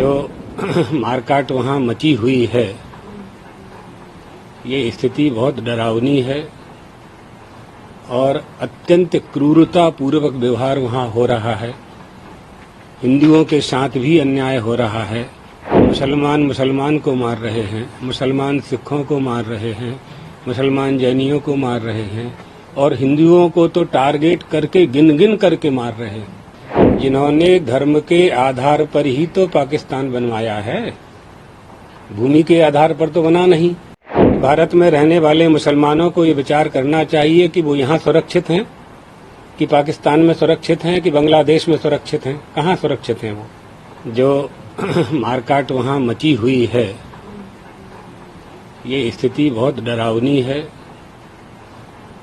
जो मारकाट वहाँ मची हुई है, ये स्थिति बहुत डरावनी है और अत्यंत क्रूरता पूर्वक व्यवहार वहाँ हो रहा है। हिंदुओं के साथ भी अन्याय हो रहा है। मुसलमान को मार रहे हैं, मुसलमान सिखों को मार रहे हैं, मुसलमान जैनियों को मार रहे हैं और हिंदुओं को तो टारगेट करके गिन गिन करके मार रहे हैं। जिन्होंने धर्म के आधार पर ही तो पाकिस्तान बनवाया है, भूमि के आधार पर तो बना नहीं। भारत में रहने वाले मुसलमानों को ये विचार करना चाहिए कि वो यहाँ सुरक्षित हैं, कि पाकिस्तान में सुरक्षित हैं, कि बांग्लादेश में सुरक्षित हैं। कहाँ सुरक्षित हैं वो? जो मारकाट वहाँ मची हुई है, ये स्थिति बहुत डरावनी है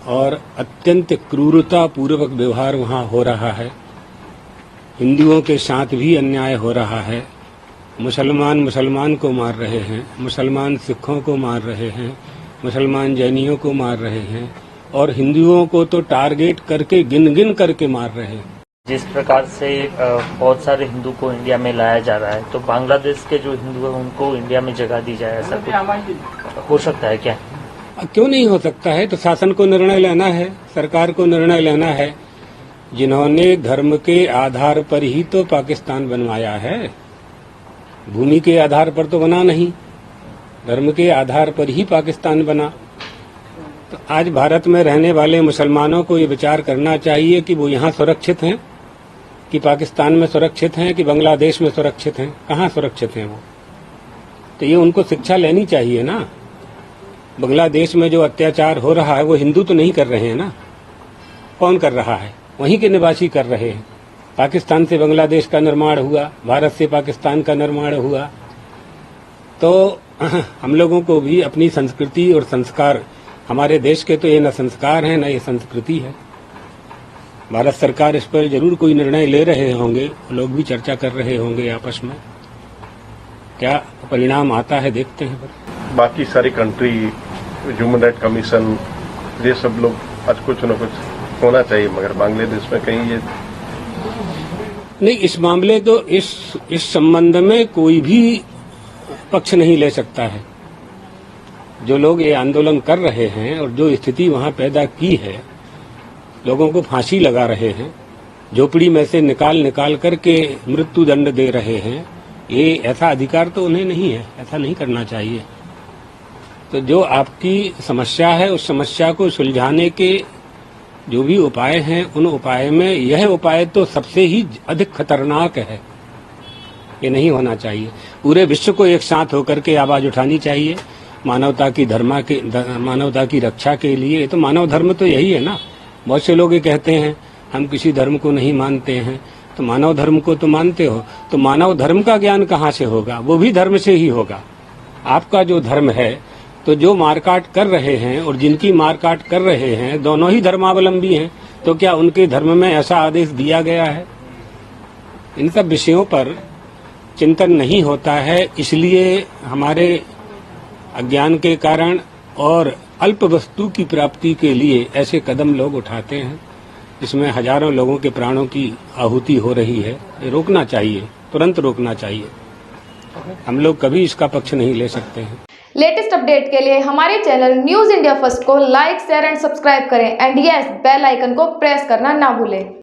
और अत्यंत क्रूरता पूर्वक व्यवहार वहाँ हो रहा है। हिंदुओं के साथ भी अन्याय हो रहा है। मुसलमान को मार रहे हैं, मुसलमान सिखों को मार रहे हैं, मुसलमान जैनियों को मार रहे हैं और हिंदुओं को तो टारगेट करके गिन गिन करके मार रहे हैं। जिस प्रकार से बहुत सारे हिंदू को इंडिया में लाया जा रहा है, तो बांग्लादेश के जो हिंदू हैं उनको इंडिया में जगह दी जाए, ऐसा कुछ हो सकता है क्या? क्यों नहीं हो सकता है? तो शासन को निर्णय लेना है, सरकार को निर्णय लेना है। जिन्होंने धर्म के आधार पर ही तो पाकिस्तान बनवाया है, भूमि के आधार पर तो बना नहीं, धर्म के आधार पर ही पाकिस्तान बना। तो आज भारत में रहने वाले मुसलमानों को ये विचार करना चाहिए कि वो यहाँ सुरक्षित हैं, कि पाकिस्तान में सुरक्षित हैं, कि बांग्लादेश में सुरक्षित हैं। कहाँ सुरक्षित हैं वो? तो ये उनको शिक्षा लेनी चाहिए ना। बांग्लादेश में जो अत्याचार हो रहा है वो हिंदू तो नहीं कर रहे हैं ना। कौन कर रहा है? वहीं के निवासी कर रहे हैं। पाकिस्तान से बांग्लादेश का निर्माण हुआ, भारत से पाकिस्तान का निर्माण हुआ। तो हम लोगों को भी अपनी संस्कृति और संस्कार, हमारे देश के तो ये न संस्कार हैं न ये संस्कृति है। भारत सरकार इस पर जरूर कोई निर्णय ले रहे होंगे, लोग भी चर्चा कर रहे होंगे आपस में। क्या परिणाम आता है देखते हैं। पर बाकी सारी कंट्री, ह्यूमन राइट कमीशन, ये सब लोग आज कुछ न कुछ होना चाहिए, मगर बांग्लादेश में कहीं ये नहीं। इस मामले तो इस संबंध में कोई भी पक्ष नहीं ले सकता है। जो लोग ये आंदोलन कर रहे हैं और जो स्थिति वहां पैदा की है, लोगों को फांसी लगा रहे हैं, झोपड़ी में से निकाल करके मृत्यु दंड दे रहे हैं, ये ऐसा अधिकार तो उन्हें नहीं है। ऐसा नहीं करना चाहिए। तो जो आपकी समस्या है, उस समस्या को सुलझाने के जो भी उपाय हैं, उन उपाय में यह उपाय तो सबसे ही अधिक खतरनाक है। ये नहीं होना चाहिए। पूरे विश्व को एक साथ होकर के आवाज उठानी चाहिए मानवता की रक्षा के लिए। तो मानव धर्म तो यही है ना। बहुत से लोग ये कहते हैं हम किसी धर्म को नहीं मानते हैं, तो मानव धर्म को तो मानते हो। तो मानव धर्म का ज्ञान कहाँ से होगा? वो भी धर्म से ही होगा। आपका जो धर्म है, तो जो मारकाट कर रहे हैं और जिनकी मारकाट कर रहे हैं, दोनों ही धर्मावलंबी हैं। तो क्या उनके धर्म में ऐसा आदेश दिया गया है? इन सब विषयों पर चिंतन नहीं होता है। इसलिए हमारे अज्ञान के कारण और अल्प वस्तु की प्राप्ति के लिए ऐसे कदम लोग उठाते हैं, जिसमें हजारों लोगों के प्राणों की आहुति हो रही है। ये रोकना चाहिए, तुरंत रोकना चाहिए। हम लोग कभी इसका पक्ष नहीं ले सकते हैं। लेटेस्ट अपडेट के लिए हमारे चैनल न्यूज इंडिया फर्स्ट को लाइक, शेयर एंड सब्सक्राइब करें एंड यस, बेल आइकन को प्रेस करना ना भूलें।